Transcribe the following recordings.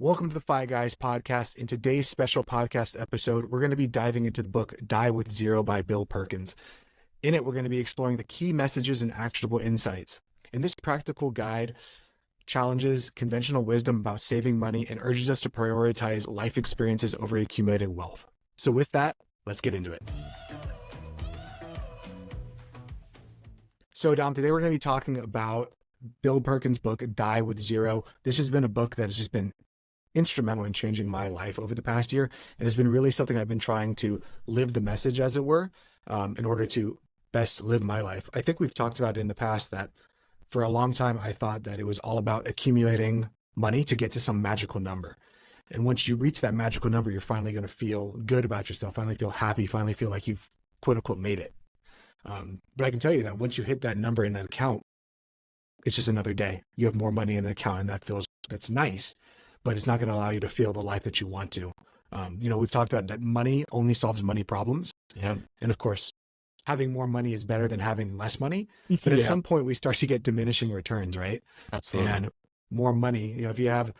Welcome to the Fi Guys podcast. In today's special podcast episode, we're going to be diving into the book Die with Zero by Bill Perkins. In it, we're going to be exploring the key messages and actionable insights. And this practical guide challenges conventional wisdom about saving money and urges us to prioritize life experiences over accumulating wealth. So with that, let's get into it. So Dom, today we're going to be talking about Bill Perkins' book, Die with Zero. This has been a book that has just been instrumental in changing my life over the past year. And it's been really something I've been trying to live the message, as it were, in order to best live my life. I think we've talked about it in the past that for a long time, I thought that it was all about accumulating money to get to some magical number. And once you reach that magical number, you're finally going to feel good about yourself, finally feel happy, finally feel like you've quote unquote made it. But I can tell you that once you hit that number in that account, it's just another day. You have more money in an account, and that's nice, but it's not going to allow you to feel the life that you want to. We've talked about that money only solves money problems. Yeah. And of course, having more money is better than having less money. But at some point we start to get diminishing returns, right? Absolutely. And more money, if you have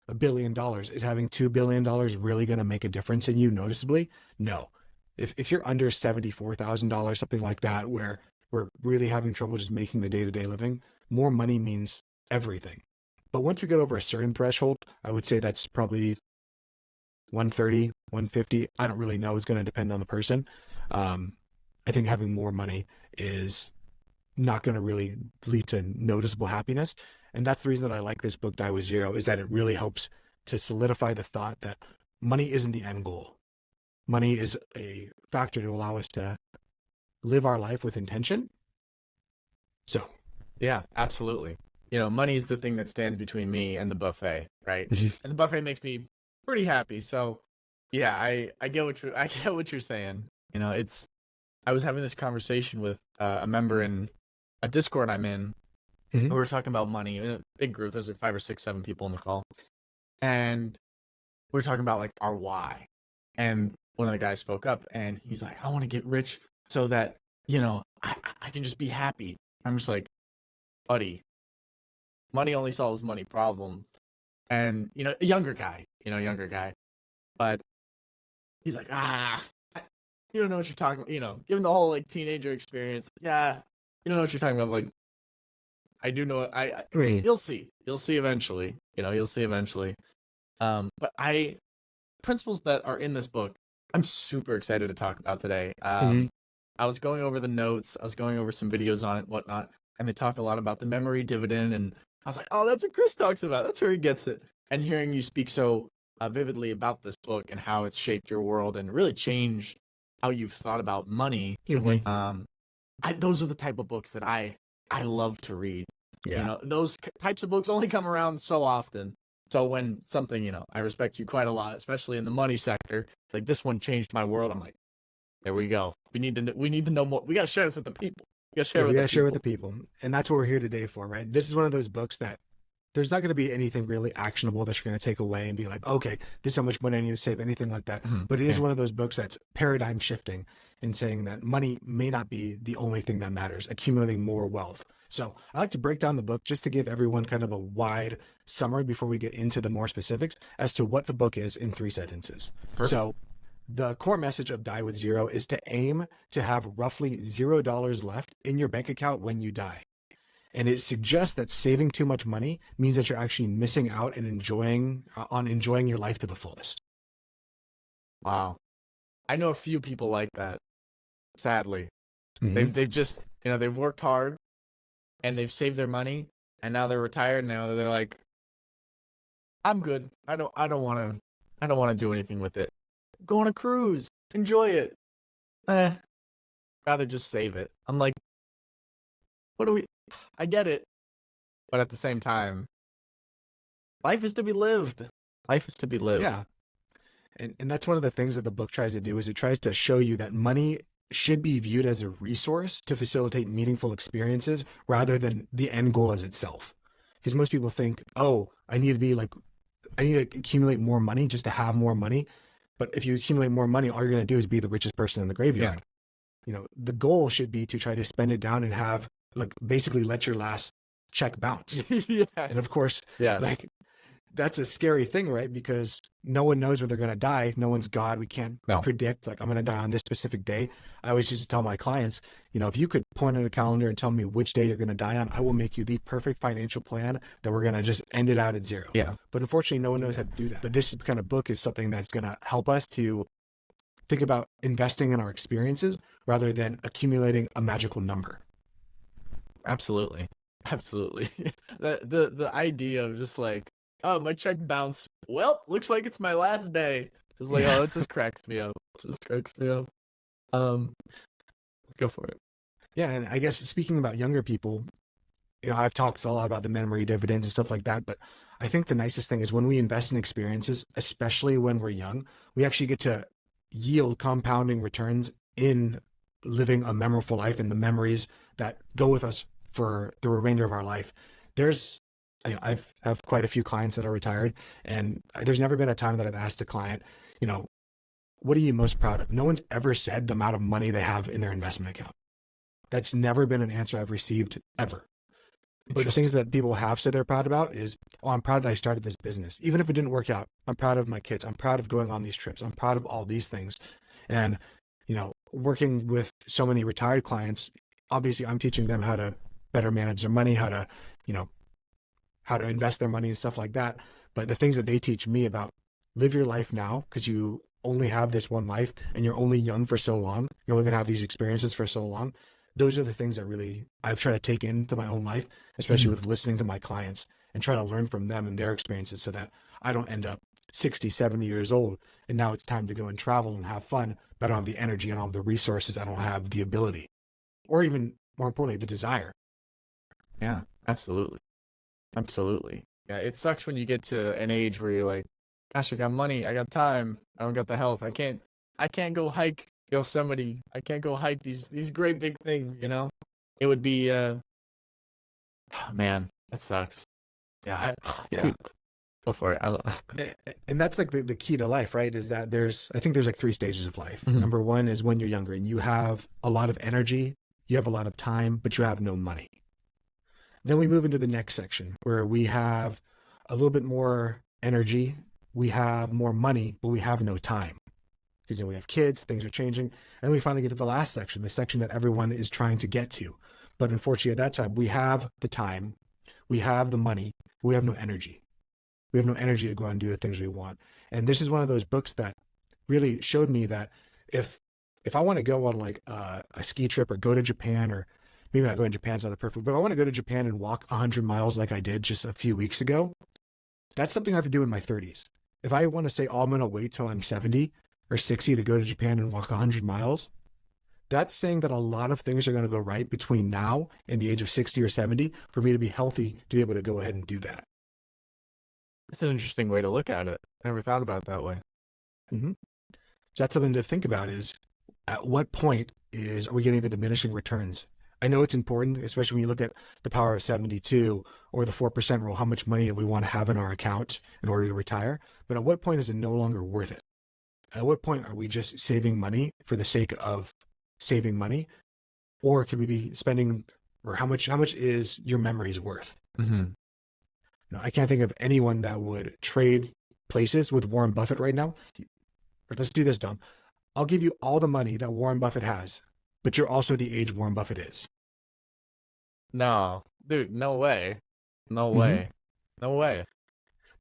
$1 billion, is having $2 billion really going to make a difference in you noticeably? No. If you're under $74,000, something like that, where we're really having trouble just making the day-to-day living, more money means everything. But once we get over a certain threshold, I would say that's probably 130, 150. I don't really know. It's going to depend on the person. I think having more money is not going to really lead to noticeable happiness. And that's the reason that I like this book, Die with Zero, is that it really helps to solidify the thought that money isn't the end goal. Money is a factor to allow us to live our life with intention. So, yeah, absolutely. Money is the thing that stands between me and the buffet, right? And the buffet makes me pretty happy. So, yeah, I get what you're saying. I was having this conversation with a member in a Discord I'm in. Mm-hmm. We were talking about money in a big group. There's like 5 or 6, 7 people in the call, and we were talking about like our why. And one of the guys spoke up, and he's like, "I want to get rich so that I can just be happy." I'm just like, buddy, money only solves money problems. And, a younger guy, but he's like, you don't know what you're talking about, given the whole like teenager experience. Yeah. You don't know what you're talking about. Like, I do know you'll see eventually, you'll see eventually. But principles that are in this book, I'm super excited to talk about today. I was going over the notes. I was going over some videos on it, whatnot. And they talk a lot about the memory dividend. And I was like, oh, that's what Chris talks about. That's where he gets it. And hearing you speak so vividly about this book and how it's shaped your world and really changed how you've thought about money. Those are the type of books that I love to read. Yeah. Those types of books only come around so often. So when something, I respect you quite a lot, especially in the money sector, like this one changed my world. I'm like, there we go. We need to know more. We got to share this with the people. We got to share with the people. And that's what we're here today for, right? This is one of those books that there's not going to be anything really actionable that you're going to take away and be like, okay, this is how much money I need to save, anything like that. But it is one of those books that's paradigm shifting in saying that money may not be the only thing that matters, accumulating more wealth. So I like to break down the book just to give everyone kind of a wide summary before we get into the more specifics as to what the book is in 3 sentences. Perfect. So the core message of Die with Zero is to aim to have roughly $0 left in your bank account when you die. And it suggests that saving too much money means that you're actually missing out and enjoying your life to the fullest. Wow. I know a few people like that, sadly. They've just, they've worked hard and they've saved their money and now they're retired. Now they're like, I'm good. I don't want to do anything with it. Go on a cruise, enjoy it. Rather just save it. I'm like, I get it. But at the same time, life is to be lived. Life is to be lived. Yeah. And that's one of the things that the book tries to do is it tries to show you that money should be viewed as a resource to facilitate meaningful experiences rather than the end goal as itself. Because most people think, oh, I need to accumulate more money just to have more money. But if you accumulate more money, all you're going to do is be the richest person in the graveyard. Yeah. The goal should be to try to spend it down and have basically let your last check bounce. Yes. And of course, that's a scary thing, right? Because no one knows when they're going to die. No one's God. We can't No. predict, like, I'm going to die on this specific day. I always used to tell my clients, if you could point at a calendar and tell me which day you're going to die on, I will make you the perfect financial plan that we're going to just end it out at zero. Yeah. But unfortunately, no one knows how to do that. But this kind of book is something that's going to help us to think about investing in our experiences rather than accumulating a magical number. Absolutely. Absolutely. The idea of just like, oh, my check bounced. Well, looks like it's my last day. Just like, Yeah. oh, it just cracks me up. Just cracks me up. Go for it. Yeah, and I guess speaking about younger people, I've talked a lot about the memory dividends and stuff like that, but I think the nicest thing is when we invest in experiences, especially when we're young, we actually get to yield compounding returns in living a memorable life and the memories that go with us for the remainder of our life. I have quite a few clients that are retired, and there's never been a time that I've asked a client, what are you most proud of? No one's ever said the amount of money they have in their investment account. That's never been an answer I've received ever. But the things that people have said they're proud about is, I'm proud that I started this business. Even if it didn't work out, I'm proud of my kids. I'm proud of going on these trips. I'm proud of all these things. And, working with so many retired clients, obviously I'm teaching them how to better manage their money, how to invest their money and stuff like that. But the things that they teach me about live your life now, because you only have this one life and you're only young for so long. You're only going to have these experiences for so long. Those are the things that really I've tried to take into my own life, especially with listening to my clients and try to learn from them and their experiences so that I don't end up 60, 70 years old. And now it's time to go and travel and have fun, but I don't have the energy and all the resources. I don't have the ability, or even more importantly, the desire. Yeah, absolutely. Absolutely. Yeah, it sucks when you get to an age where you're like, gosh, I got money, I got time, I don't got the health. I can't go hike Yosemite. I can't go hike these great big things, It would be man, that sucks. Yeah, Yeah. Go for it. And that's like the key to life, right? Is that I think there's like 3 stages of life. Mhm. Number 1 is when you're younger and you have a lot of energy, you have a lot of time, but you have no money. Then we move into the next section where we have a little bit more energy, we have more money, but we have no time. Because we have kids, things are changing. And then we finally get to the last section, the section that everyone is trying to get to. But unfortunately, at that time, we have the time, we have the money, we have no energy. We have no energy to go out and do the things we want. And this is one of those books that really showed me that if I want to go on like a ski trip or go to Japan, or maybe not going to Japan's not the perfect, but if I want to go to Japan and walk 100 miles like I did just a few weeks ago, that's something I have to do in my 30s. If I want to say, I'm going to wait till I'm 70 or 60 to go to Japan and walk 100 miles, that's saying that a lot of things are going to go right between now and the age of 60 or 70 for me to be healthy to be able to go ahead and do that. That's an interesting way to look at it. I never thought about it that way. Mm-hmm. So that's something to think about, is at what point are we getting the diminishing returns? I know it's important, especially when you look at the power of 72 or the 4% rule, how much money that we want to have in our account in order to retire. But at what point is it no longer worth it? At what point are we just saving money for the sake of saving money? Or could we be spending, or how much is your memories worth? Mm-hmm. I can't think of anyone that would trade places with Warren Buffett right now. Or let's do this, Dom. I'll give you all the money that Warren Buffett has, but you're also the age Warren Buffett is. No, dude, no way. No way. No way.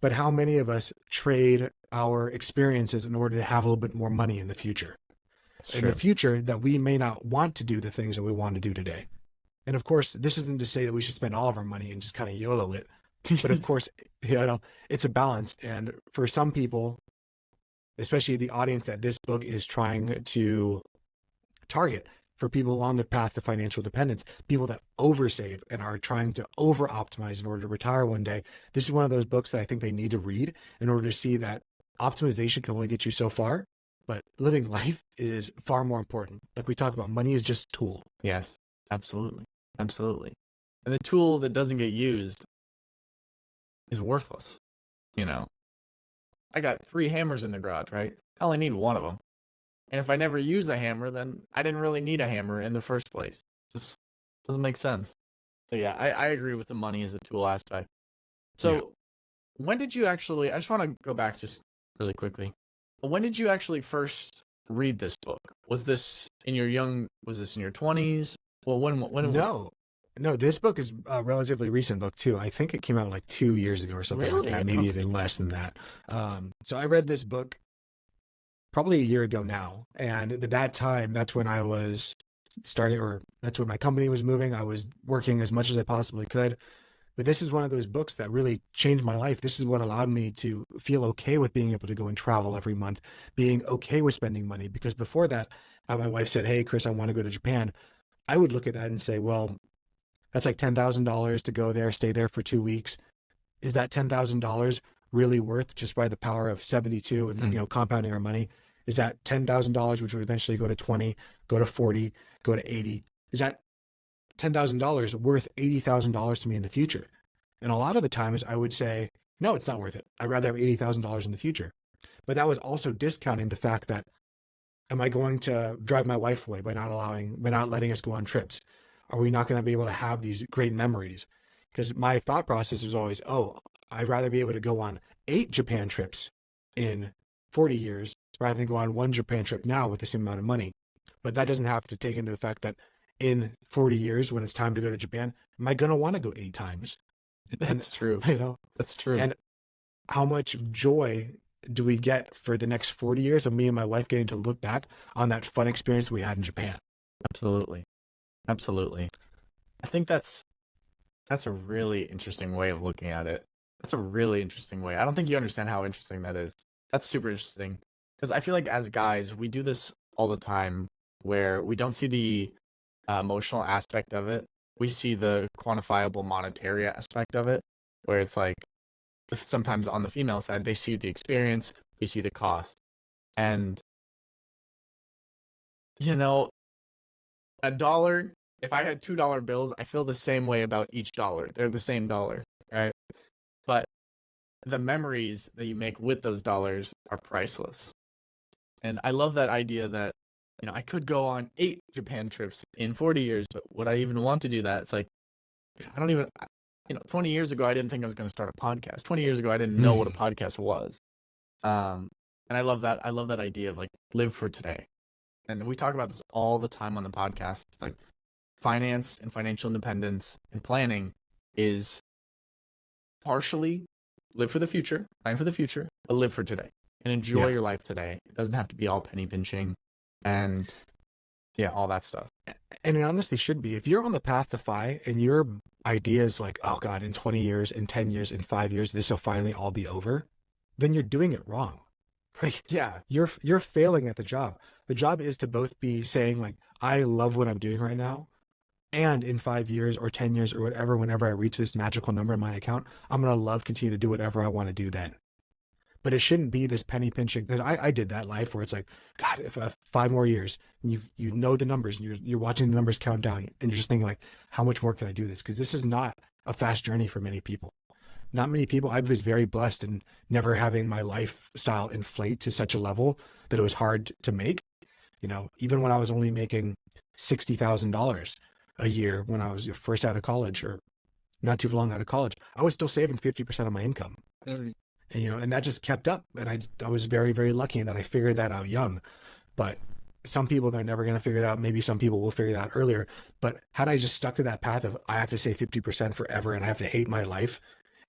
But how many of us trade our experiences in order to have a little bit more money in the future? In the future that we may not want to do the things that we want to do today. And of course, this isn't to say that we should spend all of our money and just kind of YOLO it. But of course, it's a balance. And for some people, especially the audience that this book is trying to target, for people on the path to financial dependence, people that oversave and are trying to over optimize in order to retire one day, this is one of those books that I think they need to read in order to see that optimization can only get you so far, but living life is far more important. Like we talk about, money is just a tool. Yes, absolutely. Absolutely. And the tool that doesn't get used is worthless. I got 3 hammers in the garage, right? I only need one of them. And if I never use a hammer, then I didn't really need a hammer in the first place. Just doesn't make sense. So yeah, I agree with the money as a tool aspect. So when did you actually? I just want to go back just really quickly. When did you actually first read this book? Was this in your young? Was this in your 20s? Well, when No, no, this book is a relatively recent book too. I think it came out like 2 years ago or something like really? that, maybe even less than that. So I read this book probably a year ago now, and at that time, that's when I was starting, or that's when my company was moving. I was working as much as I possibly could. But this is one of those books that really changed my life. This is what allowed me to feel okay with being able to go and travel every month, being okay with spending money. Because before that, my wife said, "Hey, Chris, I want to go to Japan." I would look at that and say, well, that's like $10,000 to go there, stay there for 2 weeks. Is that $10,000 really worth, just by the power of 72 and, compounding our money? Is that $10,000, which would eventually go to 20, go to 40, go to 80? Is that $10,000 worth $80,000 to me in the future? And a lot of the times I would say, no, it's not worth it. I'd rather have $80,000 in the future. But that was also discounting the fact that, am I going to drive my wife away by not letting us go on trips? Are we not going to be able to have these great memories? Because my thought process was always, oh, I'd rather be able to go on 8 Japan trips in 40 years rather than go on 1 Japan trip now with the same amount of money. But that doesn't have to take into the fact that in 40 years, when it's time to go to Japan, am I going to want to go 8 times? That's true. That's true. And how much joy do we get for the next 40 years of me and my wife getting to look back on that fun experience we had in Japan? Absolutely. Absolutely. I think that's a really interesting way of looking at it. That's a really interesting way. I don't think you understand how interesting that is. That's super interesting. Because I feel like as guys, we do this all the time where we don't see the emotional aspect of it. We see the quantifiable monetary aspect of it, where it's like sometimes on the female side, they see the experience, we see the cost. And, a dollar, if I had $2 bills, I feel the same way about each dollar. They're the same dollar, right? But the memories that you make with those dollars are priceless. And I love that idea that, I could go on 8 Japan trips in 40 years, but would I even want to do that? It's like, I don't even, 20 years ago, I didn't think I was going to start a podcast. 20 years ago, I didn't know what a podcast was. And I love that. I love that idea of like, live for today. And we talk about this all the time on the podcast. It's like finance and financial independence and planning is partially live for the future, plan for the future, but live for today and enjoy your life today. It doesn't have to be all penny pinching and all that stuff. And it honestly should be. If you're on the path to FI and your idea is like, oh God, in 20 years, in 10 years, in 5 years, this will finally all be over, then you're doing it wrong. Like, you're failing at the job. The job is to both be saying like, I love what I'm doing right now. And in 5 years or 10 years or whatever, whenever I reach this magical number in my account, I'm going to continue to do whatever I want to do then. But it shouldn't be this penny pinching. I did that life where it's like, God, if 5 more years, and you know the numbers, and you're watching the numbers count down, and you're just thinking like, how much more can I do this? Because this is not a fast journey for many people. Not many people. I was very blessed in never having my lifestyle inflate to such a level that it was hard to make. Even when I was only making $60,000 a year when I was first out of college, or not too long out of college, I was still saving 50% of my income. And that just kept up. And I was very, very lucky in that I figured that out young. But some people, they're never going to figure that out. Maybe some people will figure that out earlier. But had I just stuck to that path of I have to save 50% forever and I have to hate my life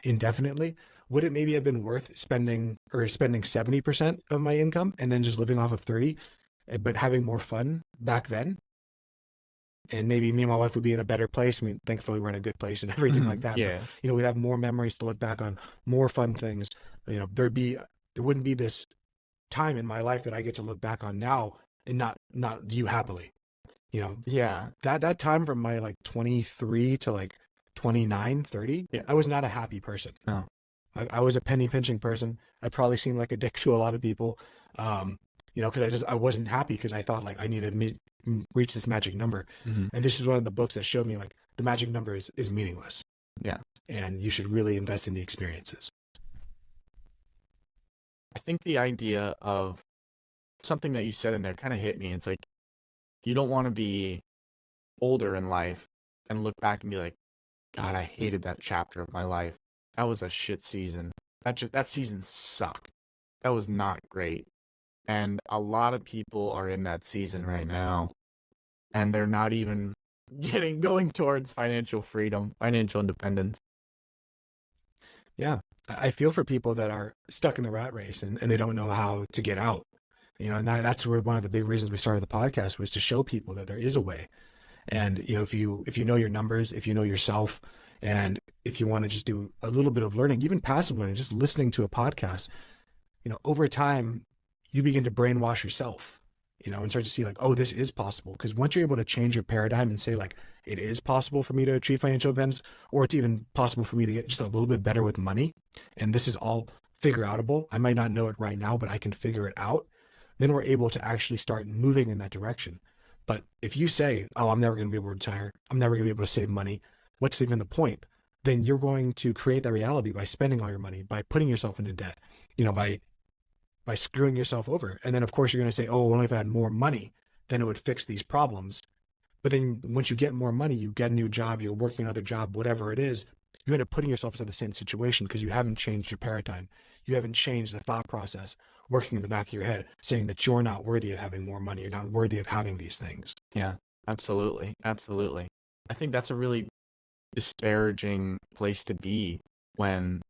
indefinitely, would it maybe have been worth spending 70% of my income and then just living off of 30, but having more fun back then? And maybe me and my wife would be in a better place. I mean, thankfully we're in a good place and everything like that. Yeah. But, we'd have more memories to look back on, more fun things. There wouldn't be this time in my life that I get to look back on now and not view happily. That time from my like 23 to like 29, 30, I was not a happy person. No. I was a penny pinching person. I probably seemed like a dick to a lot of people. Because I wasn't happy because I thought like I needed to reach this magic number. Mm-hmm. And this is one of the books that showed me like the magic number is meaningless. Yeah. And you should really invest in the experiences. I think the idea of something that you said in there kind of hit me. It's like, you don't want to be older in life and look back and be like, God, I hated that chapter of my life. That was a shit season. That season sucked. That was not great. And a lot of people are in that season right now, and they're not even going towards financial freedom, financial independence. Yeah. I feel for people that are stuck in the rat race and they don't know how to get out. And that's where one of the big reasons we started the podcast was to show people that there is a way. And, if you know your numbers, if you know yourself, and if you want to just do a little bit of learning, even passive learning, just listening to a podcast, over time, you begin to brainwash yourself, and start to see like, oh, this is possible. Because once you're able to change your paradigm and say like, it is possible for me to achieve financial independence, or it's even possible for me to get just a little bit better with money, and this is all figure outable. I might not know it right now, but I can figure it out. Then we're able to actually start moving in that direction. But if you say, oh, I'm never going to be able to retire, I'm never going to be able to save money, what's even the point? Then you're going to create that reality by spending all your money, by putting yourself into debt, by screwing yourself over. And then of course you're going to say, oh, only if I had more money, then it would fix these problems. But then once you get more money, you get a new job, you're working another job, whatever it is, you end up putting yourself into the same situation because you haven't changed your paradigm. You haven't changed the thought process working in the back of your head, saying that you're not worthy of having more money. You're not worthy of having these things. Yeah, absolutely. Absolutely. I think that's a really disparaging place to be when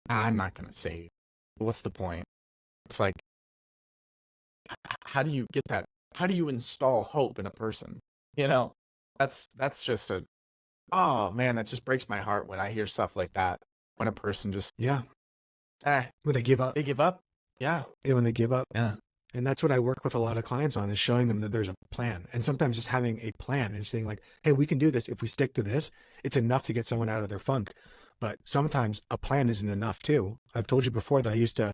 I'm not going to save. What's the point? It's like, how do you get that? How do you install hope in a person? That's just oh man, that just breaks my heart when I hear stuff like that. When a person just, Yeah. eh, When they give up. they give up. Yeah. And when they give up. Yeah. And that's what I work with a lot of clients on, is showing them that there's a plan. And sometimes just having a plan and saying like, hey, we can do this. If we stick to this, it's enough to get someone out of their funk. But sometimes a plan isn't enough too. I've told you before that I used to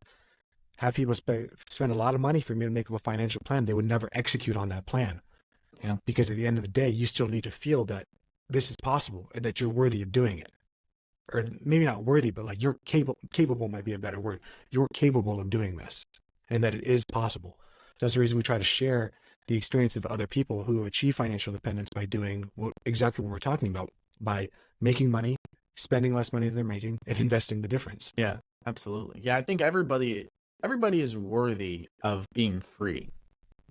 have people spend a lot of money for me to make up a financial plan. They would never execute on that plan. Yeah. Because at the end of the day, you still need to feel that this is possible and that you're worthy of doing it. Or maybe not worthy, but like you're capable might be a better word. You're capable of doing this and that it is possible. That's the reason we try to share the experience of other people who achieve financial independence by doing exactly what we're talking about, by making money, spending less money than they're making, and investing the difference. Yeah, absolutely. Yeah, I think everybody is worthy of being free.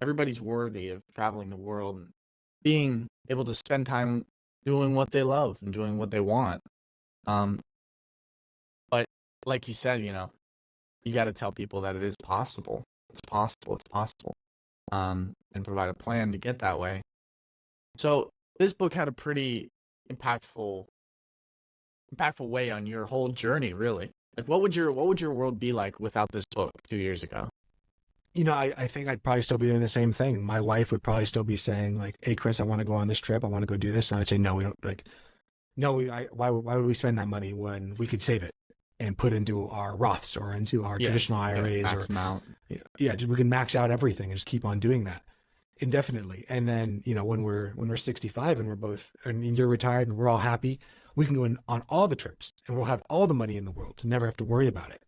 Everybody's worthy of traveling the world and being able to spend time doing what they love and doing what they want. But like you said, you got to tell people that it is possible. It's possible. It's possible. And provide a plan to get that way. So this book had a pretty impactful way on your whole journey, really. Like, what would your world be like without this book 2 years ago? I think I'd probably still be doing the same thing. My wife would probably still be saying like, hey, Chris, I want to go on this trip. I want to go do this. And I'd say, no, we don't why would we spend that money when we could save it and put into our Roths or into our traditional IRAs max amount. Just we can max out everything and just keep on doing that indefinitely. And then, when we're 65 and you're retired and we're all happy, we can go on all the trips and we'll have all the money in the world to never have to worry about it.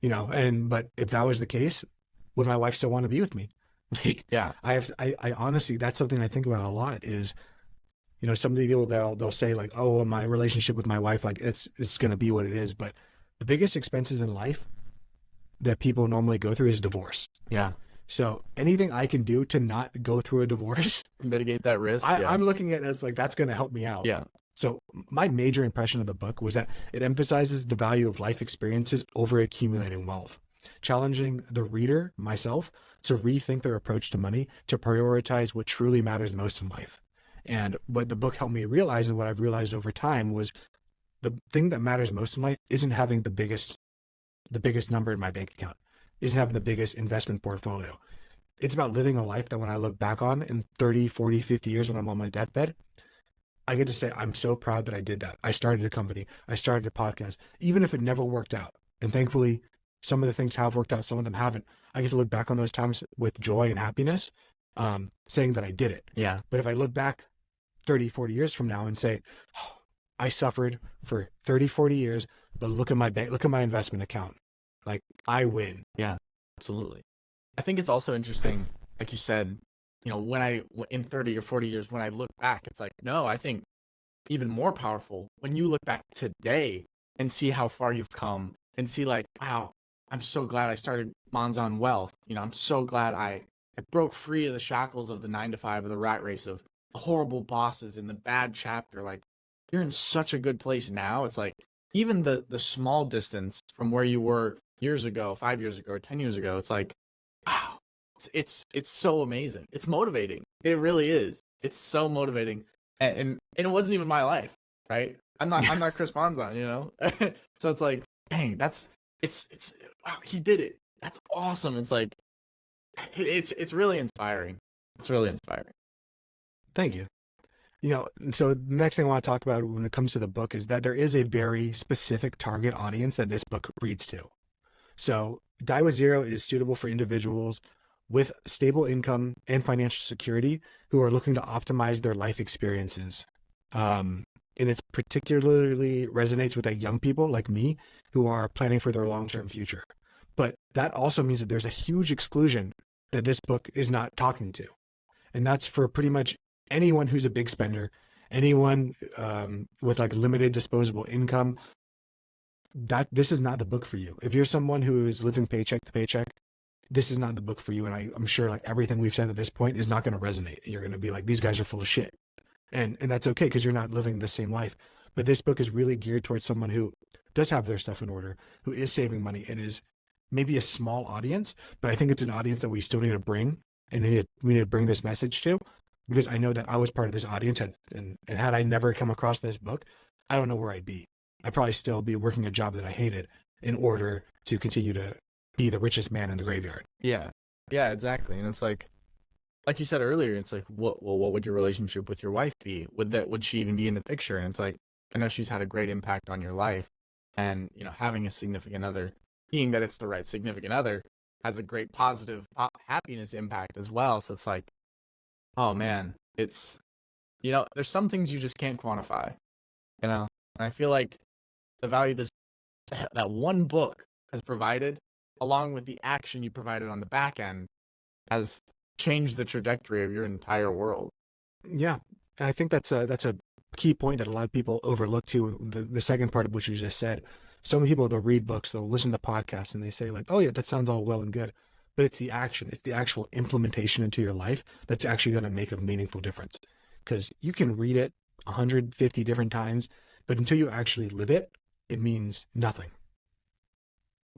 But if that was the case, would my wife still want to be with me? Yeah. I honestly, that's something I think about a lot is, some of the people they'll say like, oh, my relationship with my wife, like it's going to be what it is. But the biggest expenses in life that people normally go through is divorce. Yeah. So anything I can do to not go through a divorce, mitigate that risk. I'm looking at it as like, that's going to help me out. Yeah. So my major impression of the book was that it emphasizes the value of life experiences over accumulating wealth, challenging the reader, myself, to rethink their approach to money, to prioritize what truly matters most in life. And what the book helped me realize, and what I've realized over time, was the thing that matters most in life isn't having the biggest number in my bank account, isn't having the biggest investment portfolio. It's about living a life that when I look back on in 30, 40, 50 years when I'm on my deathbed, I get to say, I'm so proud that I did that. I started a company. I started a podcast, even if it never worked out. And thankfully, some of the things have worked out. Some of them haven't. I get to look back on those times with joy and happiness, saying that I did it. Yeah. But if I look back 30, 40 years from now and say, oh, I suffered for 30, 40 years, but look at my bank, look at my investment account. Like, I win. Yeah, absolutely. I think it's also interesting, like you said, when in 30 or 40 years, when I look back, it's like, no, I think even more powerful when you look back today and see how far you've come and see like, wow, I'm so glad I started Monzon Wealth. I'm so glad I broke free of the shackles of the 9 to 5, of the rat race, of horrible bosses in the bad chapter. Like, you're in such a good place now. It's like, even the small distance from where you were years ago, 5 years ago, or 10 years ago, it's like, wow, it's so amazing. It's motivating. It really is. It's so motivating. And it wasn't even my life, right? I'm not Chris Monzon. So it's like, dang, it's wow, he did it. That's awesome. It's like, it's really inspiring. It's really inspiring. Thank you. So the next thing I want to talk about when it comes to the book is that there is a very specific target audience that this book reads to. So Die with Zero is suitable for individuals with stable income and financial security who are looking to optimize their life experiences. And it particularly resonates with young people like me who are planning for their long-term future. But that also means that there's a huge exclusion that this book is not talking to. And that's for pretty much anyone who's a big spender, anyone with limited disposable income. That this is not the book for you. If you're someone who is living paycheck to paycheck, this is not the book for you. And I'm sure everything we've said at this point is not going to resonate. You're going to be like, these guys are full of shit. And that's okay because you're not living the same life. But this book is really geared towards someone who does have their stuff in order, who is saving money, and is maybe a small audience, but I think it's an audience that we still need to bring, and we need to bring this message to, because I know that I was part of this audience, and had I never come across this book, I don't know where I'd be. I'd probably still be working a job that I hated in order to continue to be the richest man in the graveyard. Yeah, exactly. And it's like you said earlier, it's like, what would your relationship with your wife be? Would she even be in the picture? And it's like, I know she's had a great impact on your life, and having a significant other, being that it's the right significant other, has a great positive happiness impact as well. So it's like, oh man, it's, there's some things you just can't quantify, and I feel like the value that one book has provided, along with the action you provided on the back end, has changed the trajectory of your entire world. Yeah, and I think that's a key point that a lot of people overlook too. The second part of which you just said. So many people, they'll read books, they'll listen to podcasts, and they say like, oh yeah, that sounds all well and good. But it's the action, it's the actual implementation into your life that's actually going to make a meaningful difference. Because you can read it 150 different times, but until you actually live it, it means nothing.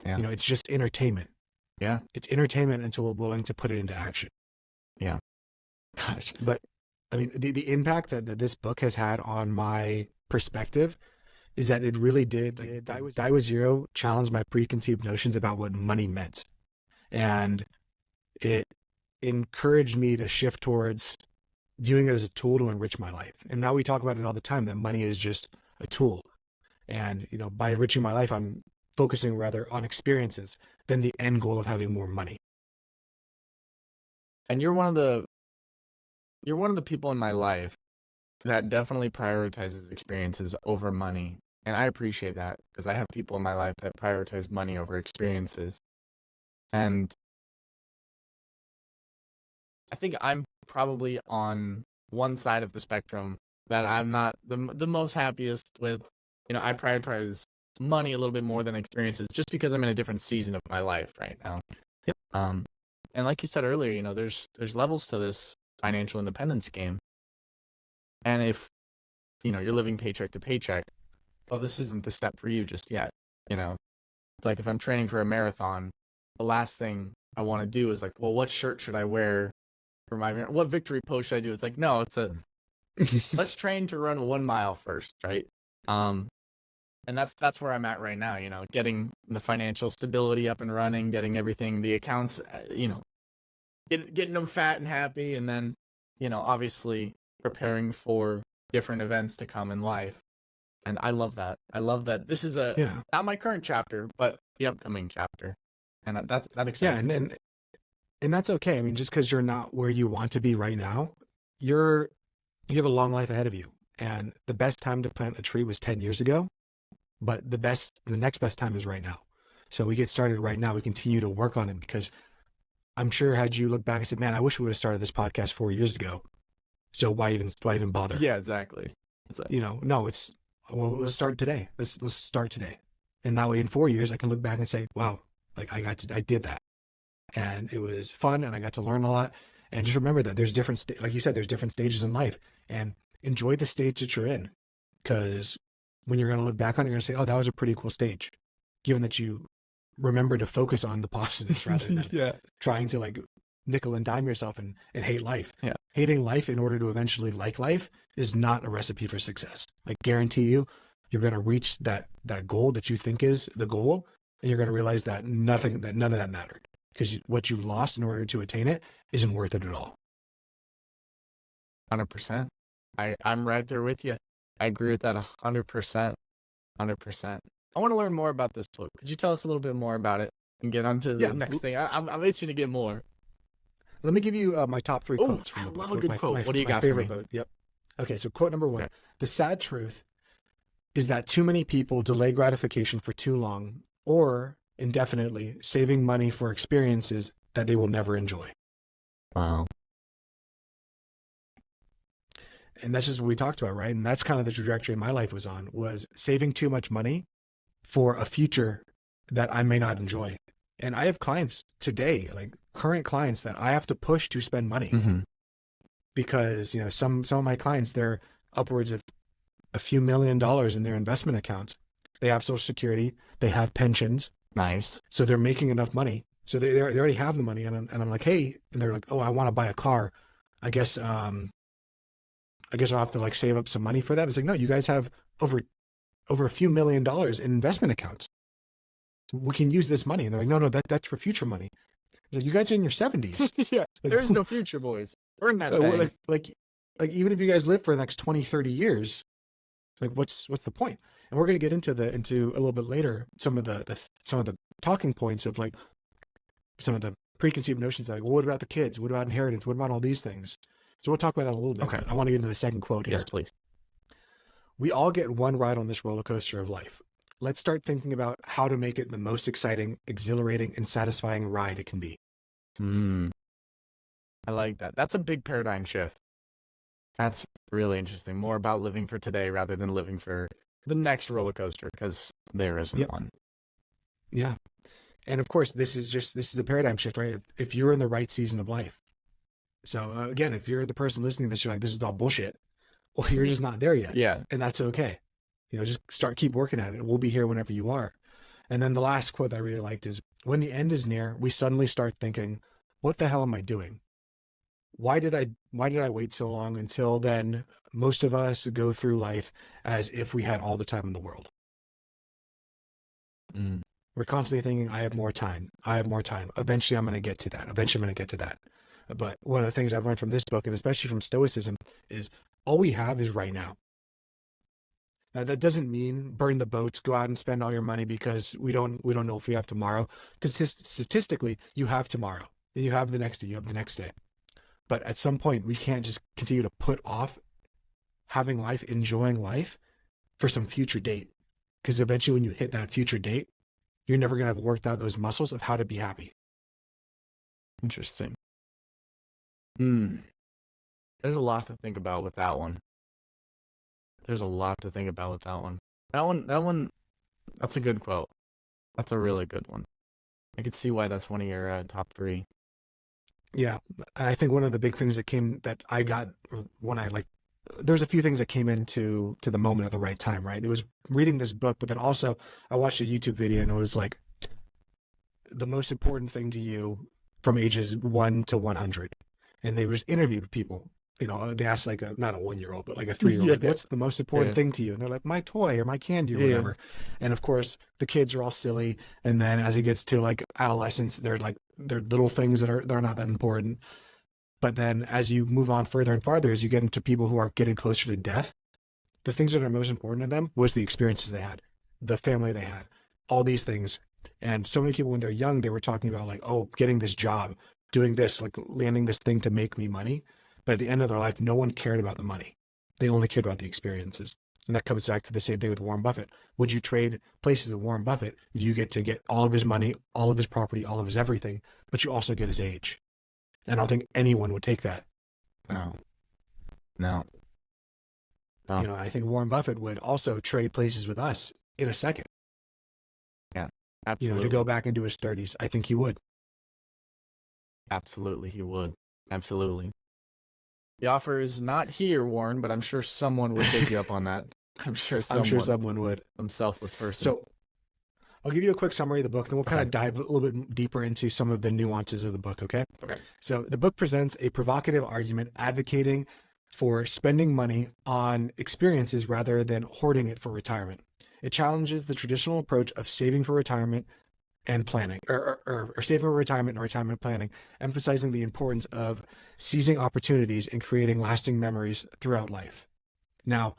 Yeah. It's just entertainment. Yeah. It's entertainment until we're willing to put it into action. Yeah. Gosh. But I mean, the impact that this book has had on my perspective is that it really did. Die with Zero challenged my preconceived notions about what money meant. And it encouraged me to shift towards viewing it as a tool to enrich my life. And now we talk about it all the time, that money is just a tool. And, by enriching my life, I'm focusing rather on experiences than the end goal of having more money. And you're one of the people in my life that definitely prioritizes experiences over money. And I appreciate that, because I have people in my life that prioritize money over experiences. And I think I'm probably on one side of the spectrum that I'm not the most happiest with. I prioritize money a little bit more than experiences, just because I'm in a different season of my life right now. Yep. And like you said earlier, there's levels to this financial independence game. And if, you're living paycheck to paycheck, well, this isn't the step for you just yet. It's like if I'm training for a marathon, the last thing I want to do is like, well, what shirt should I wear for what victory pose should I do? It's like, no, let's train to run 1 mile first, right? And that's where I'm at right now, getting the financial stability up and running, getting everything, the accounts, getting them fat and happy, and then, obviously preparing for different events to come in life. And I love that. I love that this is not my current chapter, but the upcoming chapter. And that excites me. And that's okay. I mean, just because you're not where you want to be right now, you have a long life ahead of you. And the best time to plant a tree was 10 years ago, but the next best time is right now. So we get started right now. We continue to work on it, because I'm sure had you look back and said, man, I wish we would have started this podcast 4 years ago. So why even bother? Yeah, exactly. No, let's start today. Let's start today. And that way in 4 years, I can look back and say, wow, like I did that. And it was fun and I got to learn a lot. And just remember that there's different, like you said, there's different stages in life, and enjoy the stage that you're in. Because when you're going to look back on it, you're going to say, oh, that was a pretty cool stage. Given that you remember to focus on the positives rather than Yeah. trying to like nickel and dime yourself and hate life. Yeah. Hating life in order to eventually like life is not a recipe for success. I guarantee you, you're going to reach that goal that you think is the goal, and you're going to realize that none of that mattered, because what you lost in order to attain it isn't worth it at all. 100%. I'm right there with you. I agree with that 100%. 100%. I want to learn more about this book. Could you tell us a little bit more about it and get on to the next thing? I'm itching to get more. Let me give you my top 3 quotes from I the book. love a good quote. What do you got favorite for me? quote. Yep. Okay, so quote number 1. Okay. The sad truth is that too many people delay gratification for too long or indefinitely, saving money for experiences that they will never enjoy. Wow. And that's just what we talked about, right? And that's kind of the trajectory my life was on, was saving too much money for a future that I may not enjoy. And I have clients today, like current clients, that I have to push to spend money Mm-hmm. because, some of my clients, they're upwards of a few $1 million in their investment accounts. They have Social Security, they have pensions. Nice. So they're making enough money. So they already have the money. And I'm like, hey, and they're like, oh, I want to buy a car. I guess I'll have to like save up some money for that. It's like, no, you guys have over a few $1 million in investment accounts. We can use this money. And they're like, no, that's for future money. Like, you guys are in your 70s. Yeah. Like, There's no future, boys. We're in that thing. like even if you guys live for the next 20, 30 years, like what's the point? And we're going to get into a little bit later some of the talking points of like some of the preconceived notions, like, well, what about the kids? What about inheritance? What about all these things? So we'll talk about that a little bit. Okay. But I want to get into the second quote here. Yes, please. We all get one ride on this roller coaster of life. Let's start thinking about how to make it the most exciting, exhilarating, and satisfying ride it can be. I like that. That's a big paradigm shift. That's really interesting. More about living for today rather than living for the next roller coaster, because there isn't one. Yeah. And of course, this is the paradigm shift, right? If you're in the right season of life. So again, if you're the person listening to this, you're like, this is all bullshit. Well, you're just not there yet. Yeah. And that's okay. Just keep working at it. We'll be here whenever you are. And then the last quote that I really liked is, when the end is near, we suddenly start thinking, what the hell am I doing? Why did I wait so long? Until then, most of us go through life as if we had all the time in the world. We're constantly thinking, I have more time. Eventually I'm going to get to that. But one of the things I've learned from this book, and especially from Stoicism, is all we have is right now. Now, that doesn't mean burn the boats, go out and spend all your money, because we don't know if we have tomorrow. Statistically, you have tomorrow, and you have the next day, you have the next day. But at some point, we can't just continue to put off having life, enjoying life for some future date. Because eventually when you hit that future date, you're never going to have worked out those muscles of how to be happy. Interesting. There's a lot to think about with that one. That one, that's a good quote. That's a really good one. I could see why that's one of your top 3. Yeah. And I think one of the big things that I got when there's a few things that came into the moment at the right time, right? It was reading this book, but then also I watched a YouTube video, and it was like, the most important thing to you from ages 1 to 100. And they just interviewed people. They asked like not a 1-year-old, but like a 3-year-old, like, what's the most important thing to you? And they're like, my toy or my candy or whatever. And of course, the kids are all silly. And then as it gets to like adolescence, they're little things that are not that important. But then as you move on further and farther, as you get into people who are getting closer to death, the things that are most important to them was the experiences they had, the family they had, all these things. And so many people when they're young, they were talking about like, oh, getting this job, doing this, like landing this thing to make me money. But at the end of their life, no one cared about the money. They only cared about the experiences. And that comes back to the same thing with Warren Buffett. Would you trade places with Warren Buffett? You get to get all of his money, all of his property, all of his everything, but you also get his age. And I don't think anyone would take that. No. I think Warren Buffett would also trade places with us in a second. Absolutely. to go back into his 30s. I think he would. Absolutely, he would. Absolutely. The offer is not here, Warren, but I'm sure someone would take you up on that. I'm sure someone would. Some selfless person. So I'll give you a quick summary of the book, then we'll kind of dive a little bit deeper into some of the nuances of the book, okay? Okay. So the book presents a provocative argument advocating for spending money on experiences rather than hoarding it for retirement. It challenges the traditional approach of saving for retirement and planning, or saving for retirement and retirement planning, emphasizing the importance of seizing opportunities and creating lasting memories throughout life. Now,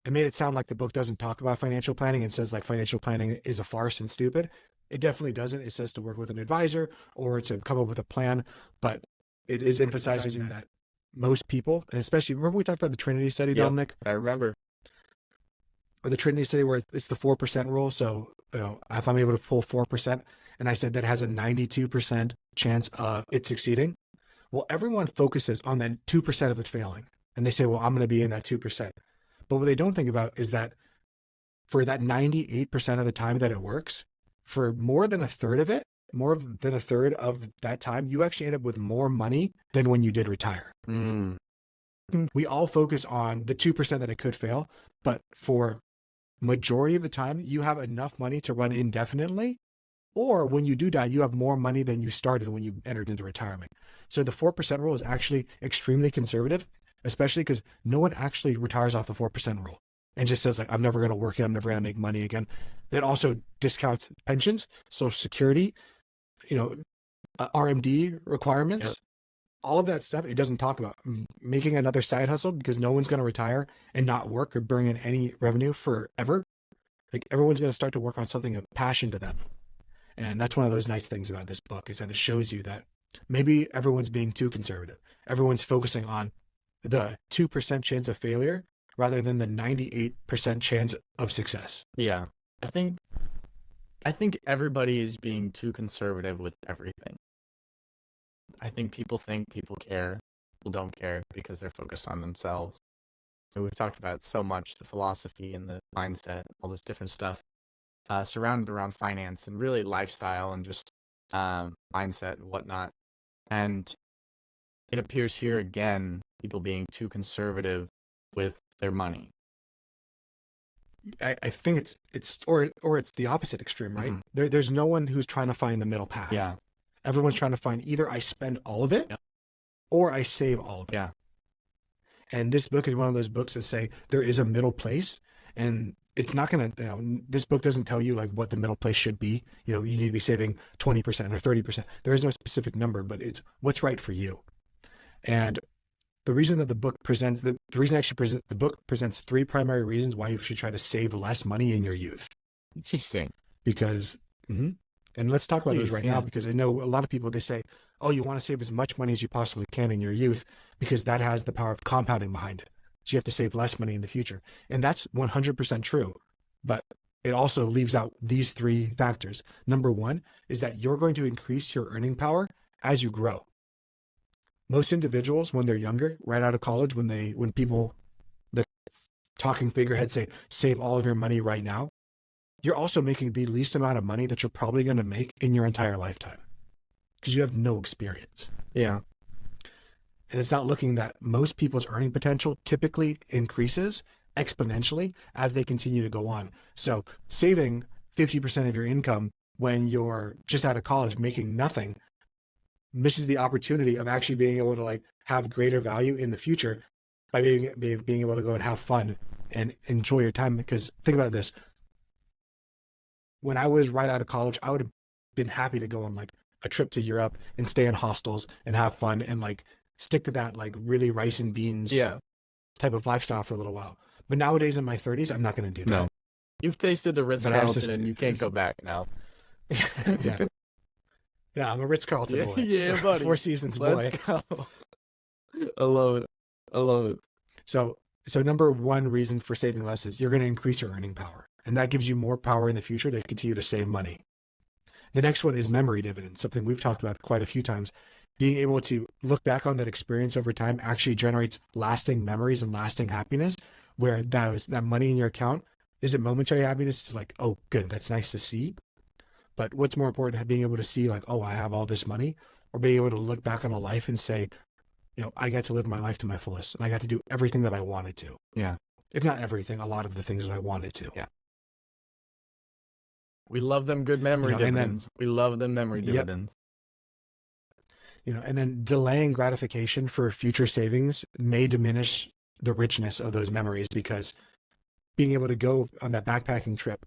it made it sound like the book doesn't talk about financial planning and says like financial planning is a farce and stupid. It definitely doesn't. It says to work with an advisor or to come up with a plan, but it is emphasizing that most people, and especially, remember we talked about the Trinity study, Dominic? I remember. Or the Trinity study where it's the 4% rule. So, if I'm able to pull 4% and I said that has a 92% chance of it succeeding, well, everyone focuses on that 2% of it failing. And they say, well, I'm going to be in that 2%. But what they don't think about is that for that 98% of the time that it works, for more than a third of it, more than a third of that time, you actually end up with more money than when you did retire. Mm. We all focus on the 2% that it could fail, but for majority of the time, you have enough money to run indefinitely, or when you do die, you have more money than you started when you entered into retirement. So the 4% rule is actually extremely conservative, especially because no one actually retires off the 4% rule and just says like, I'm never going to work it. I'm never going to make money again. It also discounts pensions, Social Security, RMD requirements, Yep. All of that stuff. It doesn't talk about making another side hustle because no one's going to retire and not work or bring in any revenue forever. Like everyone's going to start to work on something of passion to them. And that's one of those nice things about this book is that it shows you that maybe everyone's being too conservative. Everyone's focusing on the 2% chance of failure rather than the 98% chance of success. Yeah. I think everybody is being too conservative with everything. I think people care. People don't care because they're focused on themselves. So we've talked about so much, the philosophy and the mindset, all this different stuff surrounded around finance and really lifestyle and just mindset and whatnot. And it appears here again, people being too conservative with their money. I think it's the opposite extreme, right? Mm-hmm. There's no one who's trying to find the middle path. Yeah. Everyone's trying to find either I spend all of it Yep. or I save all of it. Yeah. And this book is one of those books that say there is a middle place, and it's not going to, this book doesn't tell you like what the middle place should be. You need to be saving 20% or 30%. There is no specific number, but it's what's right for you. And the reason that the book presents, the book presents three primary reasons why you should try to save less money in your youth. Interesting. Because, and let's talk about those right now, because I know a lot of people, they say, oh, you want to save as much money as you possibly can in your youth because that has the power of compounding behind it. So you have to save less money in the future. And that's 100% true. But it also leaves out these three factors. Number one is that you're going to increase your earning power as you grow. Most individuals, when they're younger, right out of college, when people, the talking figureheads say, save all of your money right now, you're also making the least amount of money that you're probably going to make in your entire lifetime because you have no experience. Yeah. And it's not looking that most people's earning potential typically increases exponentially as they continue to go on. So saving 50% of your income when you're just out of college making nothing misses the opportunity of actually being able to like have greater value in the future by being able to go and have fun and enjoy your time. Because think about this. When I was right out of college, I would have been happy to go on like a trip to Europe and stay in hostels and have fun and like stick to that like really rice and beans type of lifestyle for a little while. But nowadays in my 30s, I'm not going to do that. No. You've tasted the Ritz-Carlton and you can't go back now. Yeah. Yeah, I'm a Ritz-Carlton boy. Yeah, buddy. Four Seasons boy. Let's go. I love it. So number one reason for saving less is you're going to increase your earning power. And that gives you more power in the future to continue to save money. The next one is memory dividends, something we've talked about quite a few times. Being able to look back on that experience over time actually generates lasting memories and lasting happiness, where that money in your account isn't momentary happiness. It's like, oh, good, that's nice to see. But what's more important, being able to see like, oh, I have all this money, or being able to look back on a life and say, I got to live my life to my fullest, and I got to do everything that I wanted to. Yeah. If not everything, a lot of the things that I wanted to. Yeah. We love them good memory dividends. We love them memory dividends. And then delaying gratification for future savings may diminish the richness of those memories, because being able to go on that backpacking trip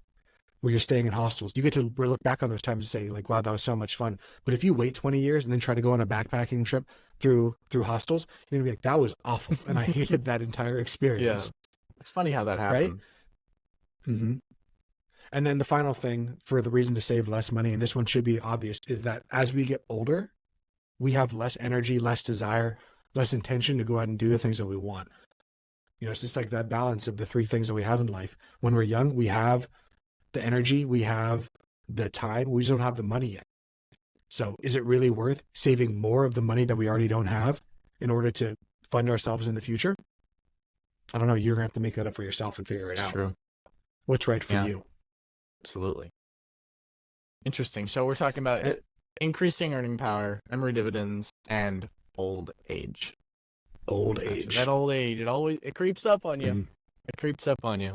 where you're staying in hostels, you get to look back on those times and say like, wow, that was so much fun. But if you wait 20 years and then try to go on a backpacking trip through hostels, you're gonna be like, that was awful, and I hated that entire experience. Yeah. It's funny how that happens. Right? Mm-hmm. And then the final thing for the reason to save less money, and this one should be obvious, is that as we get older, we have less energy, less desire, less intention to go out and do the things that we want. It's just like that balance of the three things that we have in life. When we're young, we have the energy, we have the time, we just don't have the money yet. So is it really worth saving more of the money that we already don't have in order to fund ourselves in the future? I don't know. You're going to have to make that up for yourself and figure it out. True. What's right for you? Absolutely. Interesting. So we're talking about increasing earning power, memory dividends, and old age. Old age. That old age, it creeps up on you. It creeps up on you.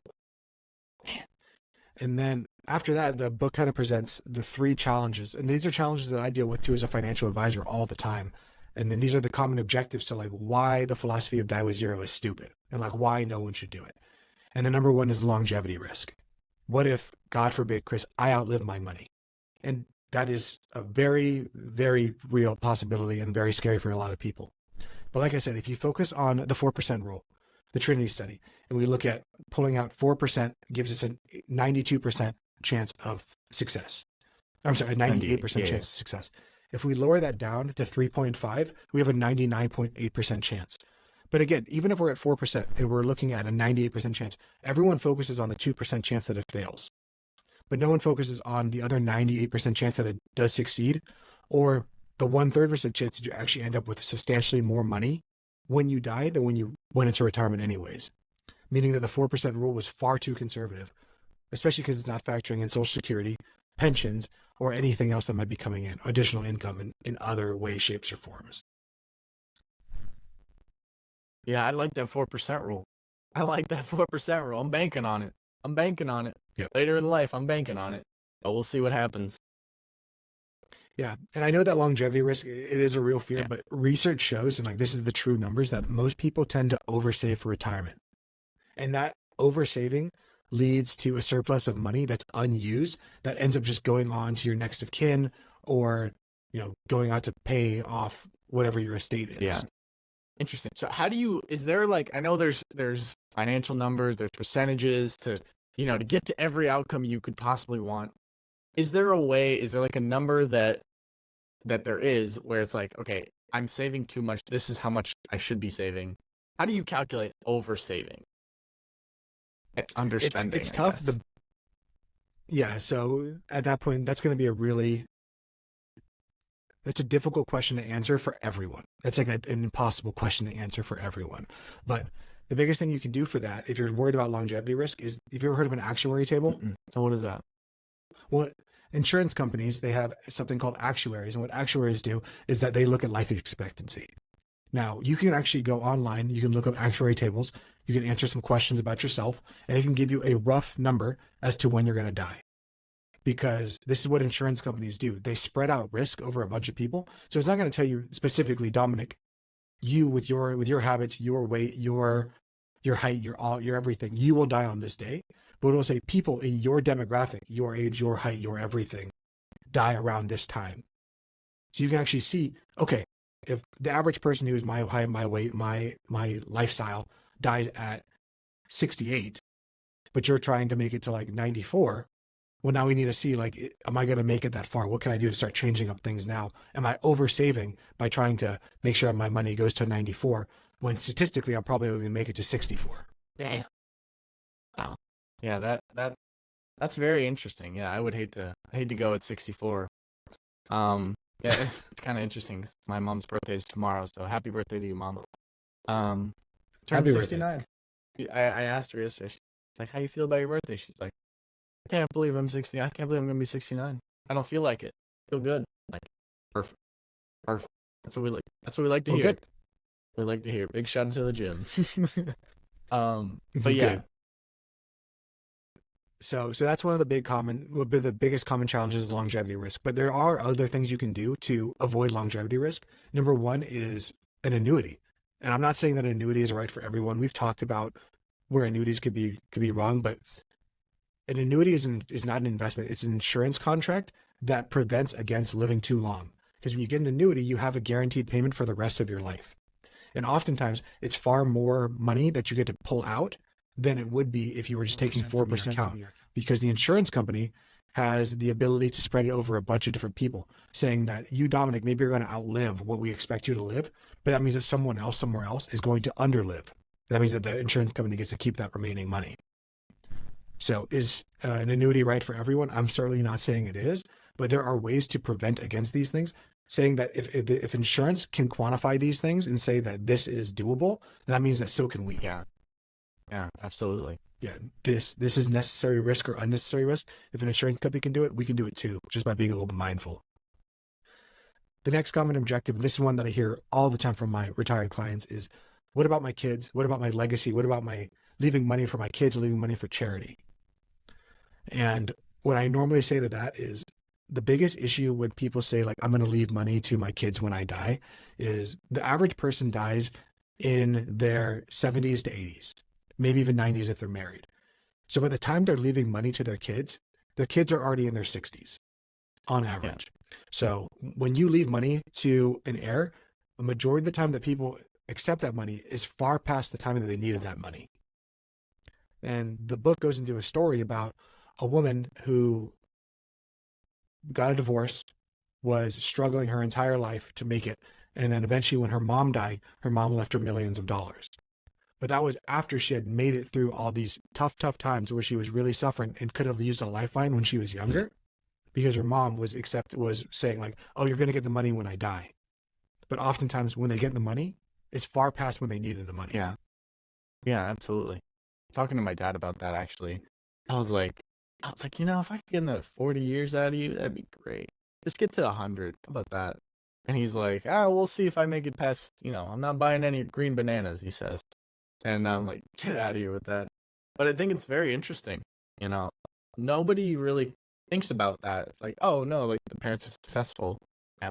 And then after that, the book kind of presents the three challenges. And these are challenges that I deal with too as a financial advisor all the time. And then these are the common objectives to like why the philosophy of die with zero is stupid and like why no one should do it. And the number one is longevity risk. What if, God forbid, Chris, I outlive my money? And that is a very, very real possibility and very scary for a lot of people. But like I said, if you focus on the 4% rule, the Trinity study, and we look at pulling out 4% gives us a 92% chance of success. I'm sorry, a 98% chance of success. If we lower that down to 3.5, we have a 99.8% chance. But again, even if we're at 4% and we're looking at a 98% chance, everyone focuses on the 2% chance that it fails. But no one focuses on the other 98% chance that it does succeed, or the 1/3% chance that you actually end up with substantially more money when you die than when you went into retirement anyways. Meaning that the 4% rule was far too conservative, especially because it's not factoring in Social Security, pensions, or anything else that might be coming in, additional income in other ways, shapes, or forms. Yeah, I like that 4% rule. I like that 4% rule. I'm banking on it. Yep. Later in life, I'm banking on it. But we'll see what happens. Yeah. And I know that longevity risk, it is a real fear, but research shows, and like this is the true numbers, that most people tend to oversave for retirement. And that oversaving leads to a surplus of money that's unused that ends up just going on to your next of kin, or, going out to pay off whatever your estate is. Yeah. Interesting. So is there like, I know there's financial numbers, there's percentages to get to every outcome you could possibly want. Is there like a number that there is where it's like, okay, I'm saving too much. This is how much I should be saving. How do you calculate over saving? Underspending. It's tough. So at that point, that's going to be that's a difficult question to answer for everyone. That's like an impossible question to answer for everyone. But the biggest thing you can do for that, if you're worried about longevity risk, is, if you've ever heard of an actuary table? So what is that? Well, insurance companies, they have something called actuaries. And what actuaries do is that they look at life expectancy. Now, you can actually go online, you can look up actuary tables, you can answer some questions about yourself, and it can give you a rough number as to when you're going to die. Because this is what insurance companies do. They spread out risk over a bunch of people. So it's not going to tell you specifically, Dominic, you with your habits, your weight, your height, your everything, you will die on this day. But it will say people in your demographic, your age, your height, your everything, die around this time. So you can actually see, okay, if the average person who is my height, my weight, my lifestyle dies at 68, but you're trying to make it to like 94, well, now we need to see, like, am I going to make it that far? What can I do to start changing up things now? Am I over saving by trying to make sure my money goes to 94 when statistically I'm probably going to make it to 64? Damn. Wow. Yeah, that's very interesting. Yeah, I would hate to go at 64. Yeah, it's kind of interesting. My mom's birthday is tomorrow, so happy birthday to you, Mom. Turned 69. I asked her yesterday. She's like, "How you feel about your birthday?" She's like, "I can't believe I'm 60. I can't believe I'm gonna be 69." I don't feel like it. Feel good. Like, perfect. Perfect. That's what we like to Oh, hear. good. We like to hear. Big shout out to the gym. But yeah. Good. So that's one of the biggest common challenges is longevity risk. But there are other things you can do to avoid longevity risk. Number one is an annuity. And I'm not saying that an annuity is right for everyone. We've talked about where annuities could be wrong, but an annuity is not an investment. It's an insurance contract that prevents against living too long. Because when you get an annuity, you have a guaranteed payment for the rest of your life. And oftentimes it's far more money that you get to pull out than it would be if you were just taking 4% account, because the insurance company has the ability to spread it over a bunch of different people, saying that you, Dominic, maybe you're going to outlive what we expect you to live, but that means that someone else somewhere else is going to underlive. That means that the insurance company gets to keep that remaining money. So is an annuity right for everyone? I'm certainly not saying it is, but there are ways to prevent against these things, saying that if insurance can quantify these things and say that this is doable, that means that so can we. Yeah, absolutely. Yeah, this is necessary risk or unnecessary risk. If an insurance company can do it, we can do it too, just by being a little bit mindful. The next common objective, and this is one that I hear all the time from my retired clients, is what about my kids? What about my legacy? What about my leaving money for my kids, leaving money for charity? And what I normally say to that is the biggest issue when people say like, I'm going to leave money to my kids when I die, is the average person dies in their 70s to 80s, maybe even 90s if they're married. So by the time they're leaving money to their kids are already in their 60s on average. Yeah. So when you leave money to an heir, a majority of the time that people accept that money is far past the time that they needed that money. And the book goes into a story about a woman who got a divorce, was struggling her entire life to make it. And then eventually when her mom died, her mom left her millions of dollars. But that was after she had made it through all these tough times where she was really suffering and could have used a lifeline when she was younger, because her mom was saying like, oh, you're going to get the money when I die. But oftentimes when they get the money, it's far past when they needed the money. Yeah, absolutely. Talking to my dad about that, actually, I was like, if I could get another 40 years out of you, that'd be great. Just get to 100. How about that? And he's like, we'll see if I make it past, I'm not buying any green bananas, he says. And I'm like, get out of here with that. But I think it's very interesting. Nobody really thinks about that. It's like, oh, no, like the parents are successful.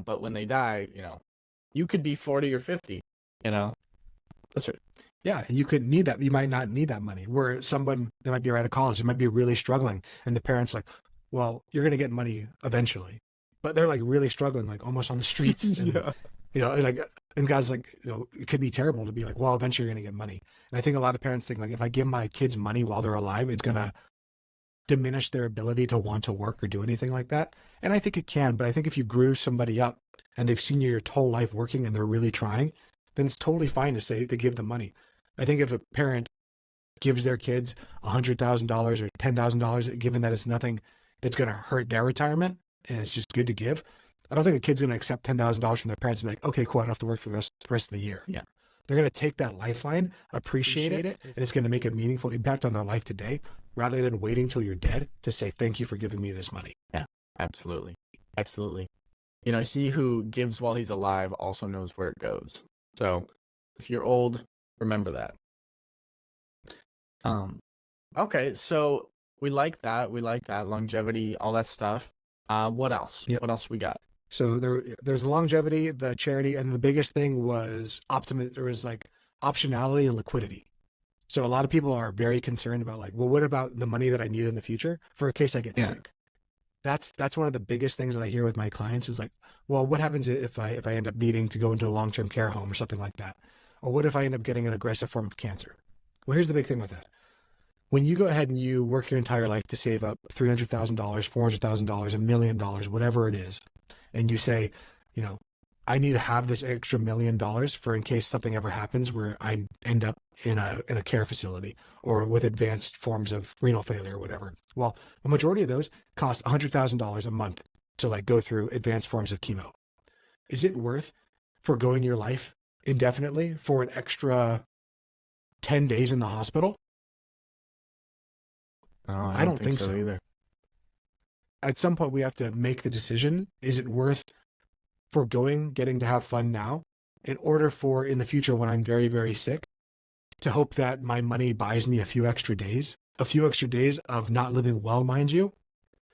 But when they die, you could be 40 or 50, That's right. Yeah, you could need that. You might not need that money. Where someone that might be right out of college, they might be really struggling, and the parents like, well, you're going to get money eventually, but they're like really struggling, like almost on the streets. And, and God's like, it could be terrible to be like, well, eventually you're going to get money. And I think a lot of parents think like, if I give my kids money while they're alive, it's going to diminish their ability to want to work or do anything like that. And I think it can, but I think if you grew somebody up and they've seen you your whole life working and they're really trying, then it's totally fine to give them money. I think if a parent gives their kids $100,000 or $10,000, given that it's nothing that's going to hurt their retirement and it's just good to give, I don't think a kid's going to accept $10,000 from their parents and be like, okay, cool, I don't have to work for the rest of the year. Yeah. They're going to take that lifeline, appreciate it, and it's going to make a meaningful impact on their life today, rather than waiting till you're dead to say, thank you for giving me this money. Yeah, absolutely. Absolutely. He who gives while he's alive also knows where it goes. So if you're old, remember that. Okay, so we like that. Longevity, all that stuff. What else? Yep. What else we got? So there's the longevity, the charity, and the biggest thing was optionality and liquidity. So a lot of people are very concerned about like, well, what about the money that I need in the future for in case I get sick? That's one of the biggest things that I hear with my clients is like, well, what happens if I end up needing to go into a long-term care home or something like that? Or what if I end up getting an aggressive form of cancer? Well, here's the big thing with that. When you go ahead and you work your entire life to save up $300,000, $400,000, $1 million, whatever it is, and you say, I need to have this extra $1 million for in case something ever happens where I end up in a care facility or with advanced forms of renal failure or whatever. Well, a majority of those cost $100,000 a month to like go through advanced forms of chemo. Is it worth foregoing your life indefinitely for an extra 10 days in the hospital? I don't think so either. at some point we have to make the decision. Is it worth foregoing getting to have fun now in order for in the future when I'm very, very sick to hope that my money buys me a few extra days of not living well, mind you,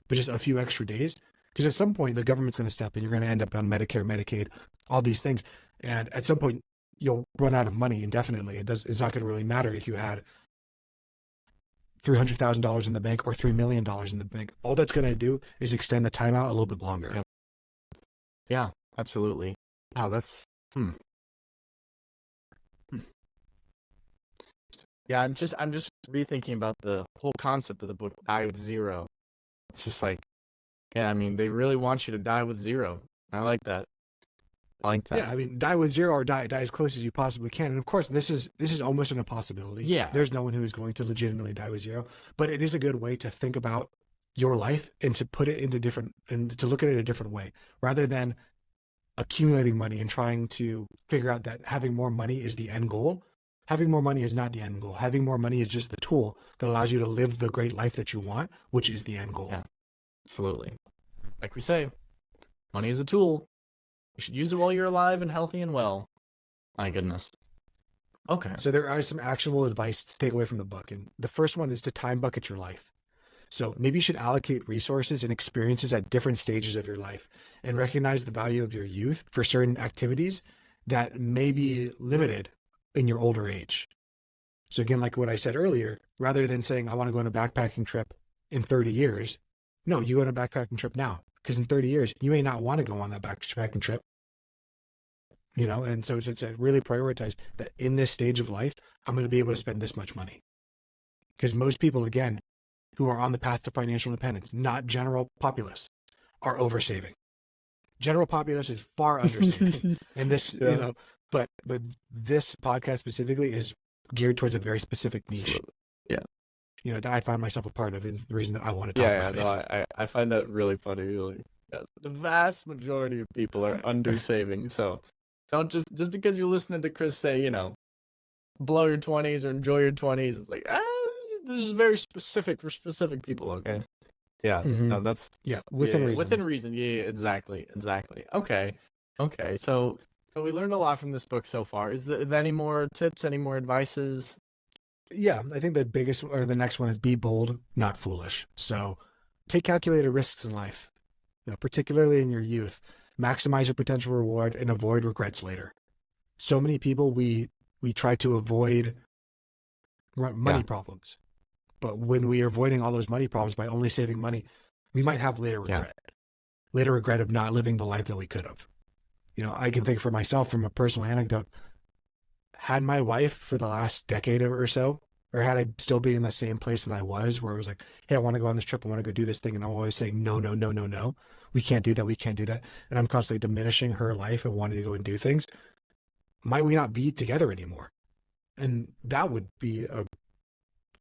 but just a few extra days. Because at some point the government's going to step in. You're going to end up on Medicare, Medicaid, all these things. And at some point you'll run out of money indefinitely. It's not going to really matter if you had $300,000 in the bank or $3 million in the bank. All that's going to do is extend the time out a little bit longer. Yep. Yeah, absolutely. Wow, that's Yeah, I'm just rethinking about the whole concept of the book, Die with Zero. It's just like, yeah, I mean, they really want you to die with zero. I like that. Yeah, I mean, die with zero or die as close as you possibly can. And of course, this is almost an impossibility. Yeah. There's no one who is going to legitimately die with zero, but it is a good way to think about your life and to put it into and to look at it a different way, rather than accumulating money and trying to figure out that having more money is the end goal. Having more money is not the end goal. Having more money is just the tool that allows you to live the great life that you want, which is the end goal. Yeah, absolutely. Like we say, money is a tool. You should use it while you're alive and healthy and well. My goodness. Okay. So there are some actionable advice to take away from the book. And the first one is to time bucket your life. So maybe you should allocate resources and experiences at different stages of your life and recognize the value of your youth for certain activities that may be limited in your older age. So again, like what I said earlier, rather than saying, I want to go on a backpacking trip in 30 years, no, you go on a backpacking trip now, because in 30 years, you may not want to go on that backpacking trip, and so it's really prioritize that in this stage of life, I'm going to be able to spend this much money. Because most people, again, who are on the path to financial independence, not general populace, are oversaving. General populace is far undersaving. And this, but this podcast specifically is geared towards a very specific niche. Absolutely. Yeah. That I find myself a part of, and the reason that I want to talk about it. No, I find that really funny. Like, the vast majority of people are undersaving. So don't just because you're listening to Chris say, blow your 20s or enjoy your 20s. It's like, this is very specific for specific people. Okay. Yeah. Mm-hmm. No, that's within reason. Within reason. Yeah. Exactly. Okay. So we learned a lot from this book so far. Is there any more tips? Any more advices? Yeah, I think the biggest or the next one is be bold, not foolish. So take calculated risks in life, particularly in your youth. Maximize your potential reward and avoid regrets later. So many people, we try to avoid money problems. But when we are avoiding all those money problems by only saving money, we might have later regret of not living the life that we could have. I can think for myself from a personal anecdote, had my wife for the last decade or so, or had I still be in the same place that I was, where it was like, hey, I want to go on this trip, I want to go do this thing. And I'm always saying, no. We can't do that. And I'm constantly diminishing her life and wanting to go and do things. Might we not be together anymore? And that would be a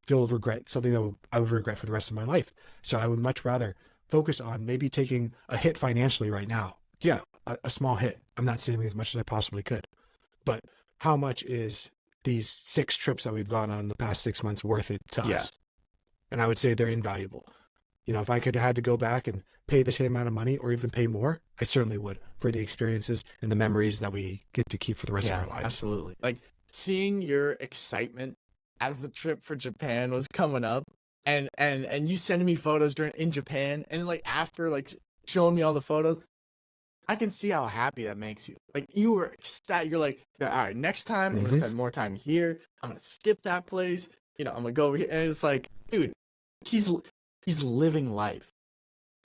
filled of regret, something that I would regret for the rest of my life. So I would much rather focus on maybe taking a hit financially right now. Yeah, a small hit. I'm not saving as much as I possibly could. But how much is these 6 trips that we've gone on the past 6 months worth it to us? And I would say they're invaluable. If I could have had to go back and pay the same amount of money or even pay more, I certainly would, for the experiences and the memories that we get to keep for the rest of our lives. Absolutely. Like seeing your excitement as the trip for Japan was coming up and you sending me photos in Japan, and like after like showing me all the photos, I can see how happy that makes you. Like you were ecstatic. You're like, all right, next time I'm gonna spend more time here. I'm gonna skip that place. I'm gonna go over here. And it's like, dude, he's living life.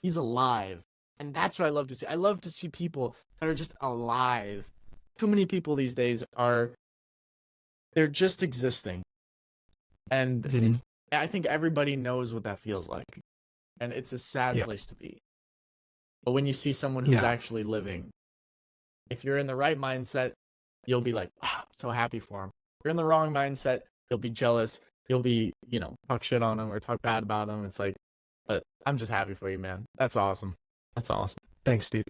He's alive. And that's what I love to see. I love to see people that are just alive. Too many people these days they're just existing. And I think everybody knows what that feels like. And it's a sad place to be. But when you see someone who's actually living, if you're in the right mindset, you'll be like, wow, I'm so happy for him. If you're in the wrong mindset, you'll be jealous. You'll be, talk shit on him or talk bad about him. It's like, but I'm just happy for you, man. That's awesome. Thanks, Steve.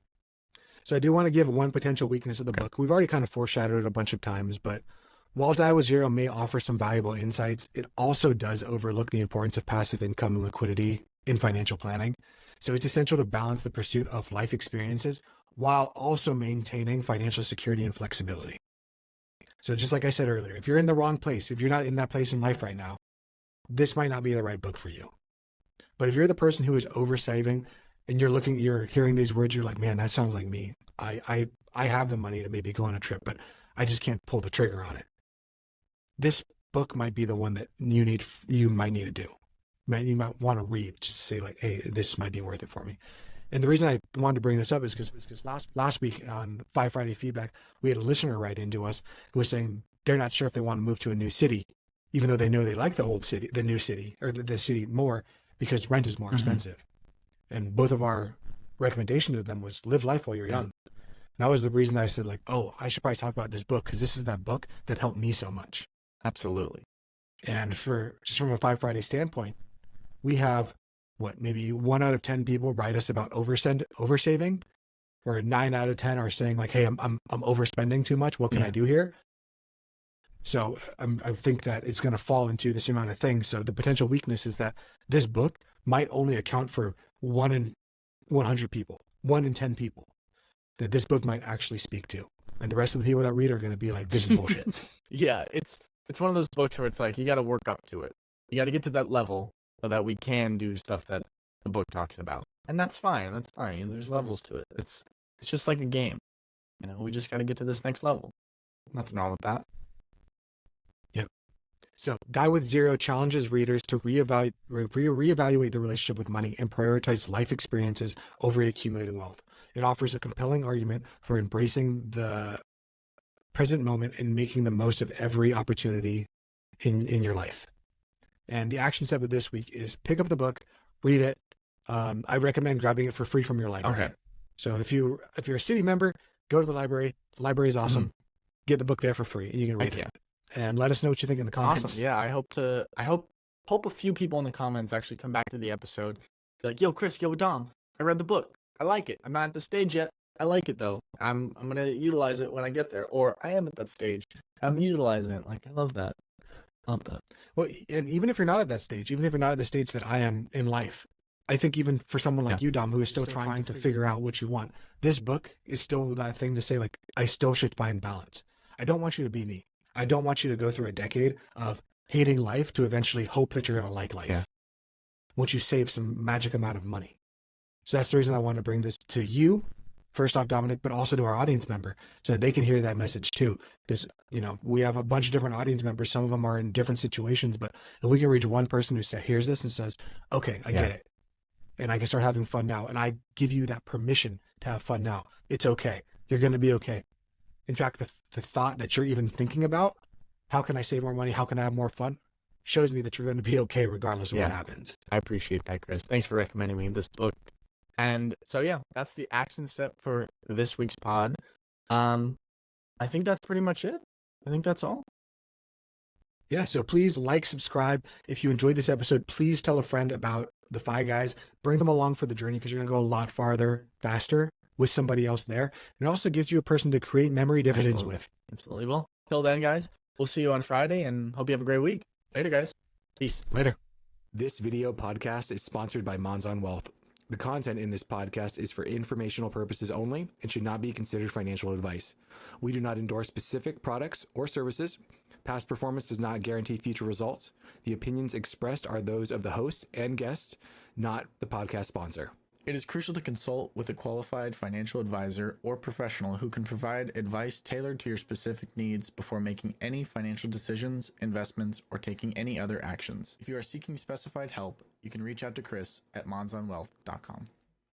So I do want to give one potential weakness of the book. We've already kind of foreshadowed it a bunch of times, but while Die with Zero may offer some valuable insights, it also does overlook the importance of passive income and liquidity in financial planning. So it's essential to balance the pursuit of life experiences while also maintaining financial security and flexibility. So just like I said earlier, if you're in the wrong place, if you're not in that place in life right now, this might not be the right book for you. But if you're the person who is oversaving and you're hearing these words, you're like, man, that sounds like me. I have the money to maybe go on a trip, but I just can't pull the trigger on it. This book might be the one that you might need to do. You might want to read just to say like, hey, this might be worth it for me. And the reason I wanted to bring this up is because last week on Five Friday Feedback, we had a listener write into us who was saying they're not sure if they want to move to a new city, even though they know they like the new city, or the city more because rent is more expensive. And both of our recommendation to them was live life while you're young. That was the reason that I said like, oh, I should probably talk about this book because this is that book that helped me so much. Absolutely. And just from a Five Friday standpoint, we have maybe 1 out of 10 people write us about oversaving, or 9 out of 10 are saying like, hey, I'm overspending too much. What can I do here? So I think that it's going to fall into this amount of things. So the potential weakness is that this book might only account for 1 in 100 people, 1 in 10 people that this book might actually speak to. And the rest of the people that read are going to be like, this is bullshit. Yeah, it's one of those books where it's like, you got to work up to it. You got to get to that level so that we can do stuff that the book talks about. And that's fine. That's fine. There's levels to it. It's just like a game. We just got to get to this next level. Nothing wrong with that. Yep. So Die with Zero challenges readers to reevaluate the relationship with money and prioritize life experiences over accumulating wealth. It offers a compelling argument for embracing the present moment and making the most of every opportunity in your life. And the action step of this week is pick up the book, read it. I recommend grabbing it for free from your library. Okay. So if you're a city member, go to the library. The library is awesome. Get the book there for free, and you can read it. And let us know what you think in the comments. Awesome. Yeah, I hope a few people in the comments actually come back to the episode. Be like, yo, Chris, yo, Dom, I read the book. I like it. I'm not at the stage yet. I like it though. I'm gonna utilize it when I get there, or I am at that stage. I'm utilizing it. Like, I love that. Well, and even if you're not at that stage, even if you're not at the stage that I am in life, I think even for someone like you, Dom, who is still trying to figure out what you want, this book is still that thing to say, like, I still should find balance. I don't want you to be me. I don't want you to go through a decade of hating life to eventually hope that you're going to like life once you save some magic amount of money. So that's the reason I want to bring this to you, first off, Dominic, but also to our audience member so that they can hear that message too. Because, we have a bunch of different audience members. Some of them are in different situations, but if we can reach one person who hears this and says, okay, I get it. And I can start having fun now. And I give you that permission to have fun now. It's okay. You're going to be okay. In fact, the thought that you're even thinking about, how can I save more money? How can I have more fun? Shows me that you're going to be okay regardless of what happens. I appreciate that, Chris. Thanks for recommending me this book. And so, that's the action step for this week's pod. I think that's pretty much it. I think that's all. Yeah, so please subscribe. If you enjoyed this episode, please tell a friend about the Fi Guys. Bring them along for the journey because you're going to go a lot farther, faster with somebody else there. And it also gives you a person to create memory dividends with. Absolutely. Well, till then, guys, we'll see you on Friday and hope you have a great week. Later, guys. Peace. Later. This video podcast is sponsored by Monzon Wealth. The content in this podcast is for informational purposes only and should not be considered financial advice. We do not endorse specific products or services. Past performance does not guarantee future results. The opinions expressed are those of the host and guests, not the podcast sponsor. It is crucial to consult with a qualified financial advisor or professional who can provide advice tailored to your specific needs before making any financial decisions, investments, or taking any other actions. If you are seeking specified help, you can reach out to Chris at monzonwealth.com.